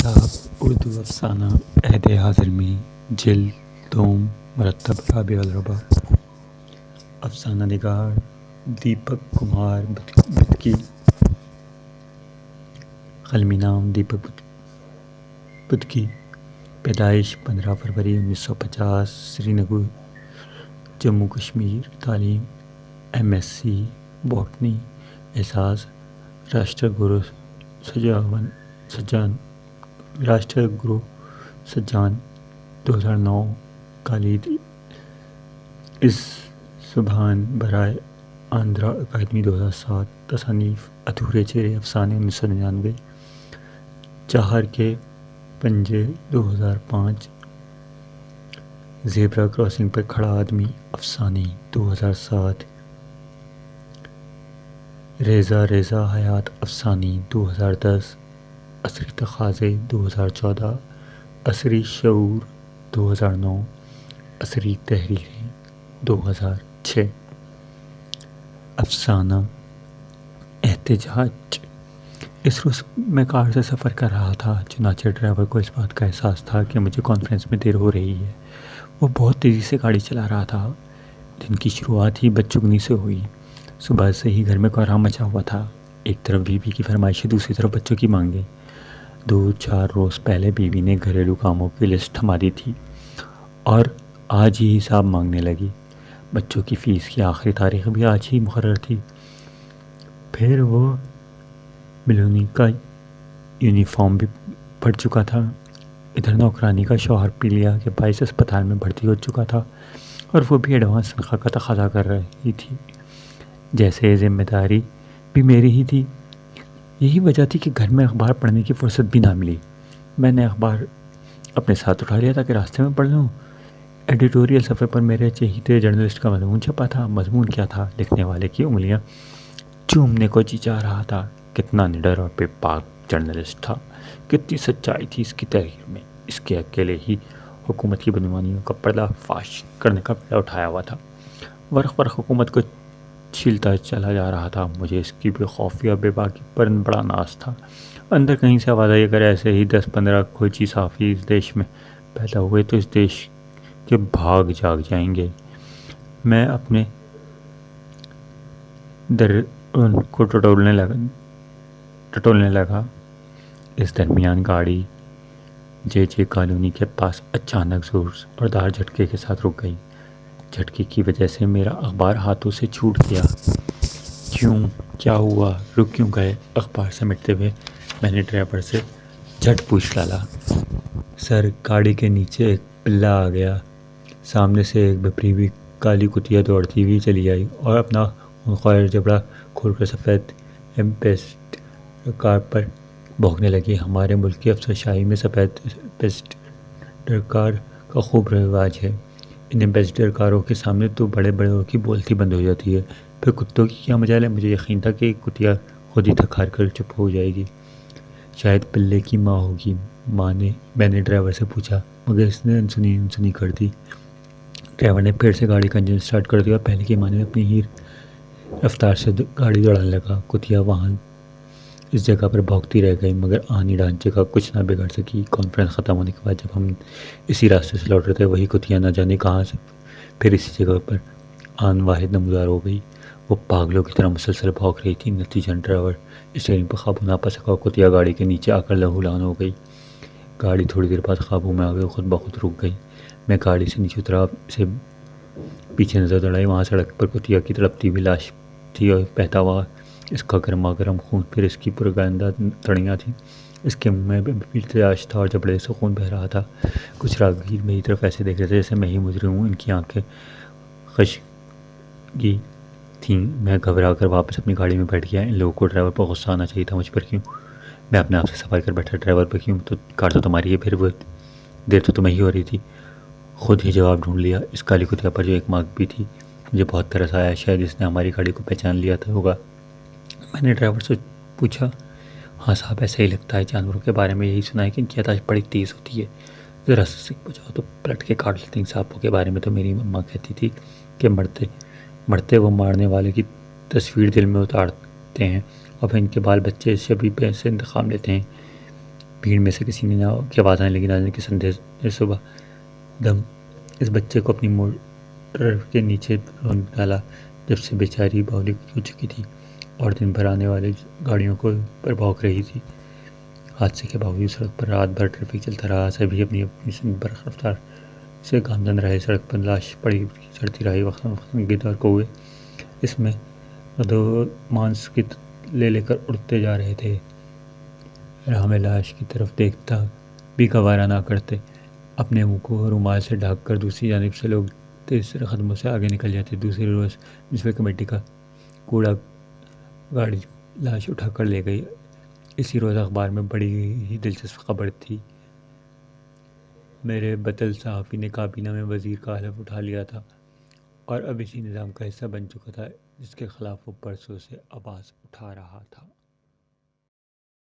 کتاب اردو افسانہ عہد حاضر میں جلد دوم مرتب رابع الربع افسانہ نگار دیپک کمار بدکی قلمی نام دیپک بدکی پیدائش 15 فروری 1950 سری نگر جموں کشمیر تعلیم MSc باٹنی اعزاز راشٹر گرو سجان 2009 کالید اس سبحان برائے آندھرا اکیڈمی 2007 تصانیف ادھورے چہرے افسانے 1999 چہار کے پنجے 2005 زیبرا کراسنگ پر کھڑا آدمی افسانے 2007 ریزہ حیات افسانی 2010 عصری تقاضے 2014 عصری شعور 2009 عصری تحریریں 2006 افسانہ احتجاج اس روز میں کار سے سفر کر رہا تھا، چنانچہ ڈرائیور کو اس بات کا احساس تھا کہ مجھے کانفرنس میں دیر ہو رہی ہے۔ وہ بہت تیزی سے گاڑی چلا رہا تھا۔ دن کی شروعات ہی بدچگنی سے ہوئی۔ صبح سے ہی گھر میں کوہرام مچا ہوا تھا۔ ایک طرف بیوی کی فرمائشیں، دوسری طرف بچوں کی مانگیں۔ 2-4 روز پہلے بیوی نے گھریلو کاموں کی لسٹ تھما دی تھی اور آج ہی حساب مانگنے لگی۔ بچوں کی فیس کی آخری تاریخ بھی آج ہی مقرر تھی۔ پھر وہ بلونی کا یونیفارم بھی پڑ چکا تھا۔ ادھر نوکرانی کا شوہر پیلیا کے باعث اسپتال میں بھرتی ہو چکا تھا اور وہ بھی ایڈوانس تنخواہ کا تقاضا کر رہی تھی، جیسے ذمہ داری بھی میری ہی تھی۔ یہی وجہ تھی کہ گھر میں اخبار پڑھنے کی فرصت بھی نہ ملی۔ میں نے اخبار اپنے ساتھ اٹھا لیا تاکہ راستے میں پڑھ لوں۔ ایڈیٹوریل صفحے پر میرے چہیتے جرنلسٹ کا مضمون چھپا تھا۔ مضمون کیا تھا؟ لکھنے والے کی انگلیاں چومنے کو جی چاہ رہا تھا۔ کتنا نڈر اور بے باک جرنلسٹ تھا، کتنی سچائی تھی اس کی تحریر میں۔ اس کے اکیلے ہی حکومت کی بدعنوانیوں کا پردہ فاش کرنے کا بیڑا اٹھایا ہوا تھا۔ ورق حکومت کو چھیلتا چلا جا رہا تھا۔ مجھے اس کی بے خوفی اور بے باکی پر بڑا ناز تھا۔ اندر کہیں سے آواز آئی، اگر ایسے ہی 10-15 کھوجی صحافی اس دیش میں پیدا ہوئے تو اس دیش کے بھاگ جاگ جائیں گے۔ میں اپنے در کو ٹٹولنے لگا۔ اس درمیان گاڑی جے کالونی کے پاس اچانک زوردار جھٹکے کے ساتھ رک گئی۔ جھٹکے کی وجہ سے میرا اخبار ہاتھوں سے چھوٹ گیا۔ کیا ہوا؟ رک کیوں گئے؟ اخبار سمیٹتے ہوئے میں نے ڈرائیور سے جھٹ پوچھ ڈالا۔ سر، گاڑی کے نیچے ایک پلہ آ گیا۔ سامنے سے ایک بپری ہوئی کالی کتیا دوڑتی ہوئی چلی آئی اور اپنا خونخوار جبڑا کھول کر سفید ایمبیسڈر کار پر بھونکنے لگی۔ ہمارے ملک کی افسرشاہی میں سفید ایمبیسڈر کار کا خوب رواج ہے۔ ان ایمبیسڈر کاروں کے سامنے تو بڑے بڑوں کی بولتی بند ہو جاتی ہے، پھر کتوں کی کیا مجال ہے؟ مجھے یقین تھا کہ کتیا خود ہی تھک ہار کر چپ ہو جائے گی۔ شاید پلے کی ماں ہوگی، میں نے ڈرائیور سے پوچھا، مگر اس نے انسنی کر دی۔ ڈرائیور نے پھر سے گاڑی کا انجن سٹارٹ کر دیا اور پہلے کی ماں نے اپنی ہی رفتار سے گاڑی دوڑانے لگا۔ کتیا وہاں اس جگہ پر بھونکتی رہ گئی، مگر آہنی ڈھانچے کا کچھ نہ بگاڑ سکی۔ کانفرنس ختم ہونے کے بعد جب ہم اسی راستے سے لوٹ رہے تھے، وہی کتیا نہ جانے کہاں سے پھر اسی جگہ پر آن واحد نمودار ہو گئی۔ وہ پاگلوں کی طرح مسلسل بھونک رہی تھی۔ نتیجتاً ڈرائیور اسٹیئرنگ پر قابو نہ پا سکا اور کتیا گاڑی کے نیچے آ کر لہولہان ہو گئی۔ گاڑی تھوڑی دیر بعد قابو میں آ گئی اور خود بخود رک گئی۔ میں گاڑی سے نیچے اترا، اسے پیچھے نظر دوڑائی۔ وہاں سڑک پر کتیا کی تڑپتی ہوئی لاش تھی اور بہتا ہوا اس کا گرما گرم خون، پھر اس کی پرگندہ تڑیاں تھیں۔ اس کے منہ میں بھی تلاش تھا اور جبڑے سے خون بہہ رہا تھا۔ کچھ راہگیر میری طرف ایسے دیکھ رہے تھے جیسے میں ہی مجرم ہوں۔ ان کی آنکھیں خشکی تھیں۔ میں گھبرا کر واپس اپنی گاڑی میں بیٹھ گیا۔ ان لوگوں کو ڈرائیور پر غصہ آنا چاہیے تھا، مجھ پر کیوں؟ میں اپنے آپ سے سوال کر بیٹھا، ڈرائیور پر کیوں؟ تو کار تو تمہاری ہے، پھر وہ دیر تو تمہیں ہی ہو رہی تھی۔ خود ہی جواب ڈھونڈ لیا۔ اس کالی کتیا پر جو ایک ماں بھی تھی، مجھے بہت ترس آیا۔ شاید اس نے ہماری گاڑی کو پہچان لیا ہوگا۔ میں نے ڈرائیور سے پوچھا، ہاں صاحب، ایسا ہی لگتا ہے۔ جانوروں کے بارے میں یہی سنا ہے کہ ان کی یادداشت بڑی تیز ہوتی ہے، ذرا سا سکھ بجاؤ تو پلٹ کے کاٹ لیتے ہیں۔ سانپوں کے بارے میں تو میری ماں کہتی تھی کہ مرتے وہ مارنے والے کی تصویر دل میں اتارتے ہیں اور پھر ان کے بال بچے شبیہ سے انتقام لیتے ہیں۔ بھیڑ میں سے کسی نے کی آواز آنے لگی، نہ جانے کس اندھیر صبح دم اس بچے کو اپنی موٹر کے نیچے ڈالا، جب سے بیچاری باولی ہو چکی تھی اور دن بھر آنے والی گاڑیوں کو پر بھونک رہی تھی۔ حادثے کے باوجود سڑک پر رات بھر ٹریفک چلتا رہا، سبھی اپنی اپنی برق رفتار سے گامزن رہے۔ سڑک پر لاش پڑی چڑھتی رہی، وقتاً گدھ اور کوے اس میں مانس کی لے کر اڑتے جا رہے تھے۔ راہ میں لاش کی طرف دیکھتا بھی گوارا نہ کرتے، اپنے منہ کو رومال سے ڈھانپ کر دوسری جانب سے لوگ تیز قدموں سے آگے نکل جاتے۔ دوسری روز میونسپل کمیٹی کا کوڑا گاڑی لاش اٹھا کر لے گئی۔ اسی روز اخبار میں بڑی ہی دلچسپ خبر تھی۔ میرے بطل صحافی نے کابینہ میں وزیر کا حلف اٹھا لیا تھا اور اب اسی نظام کا حصہ بن چکا تھا جس کے خلاف وہ برسوں سے آواز اٹھا رہا تھا۔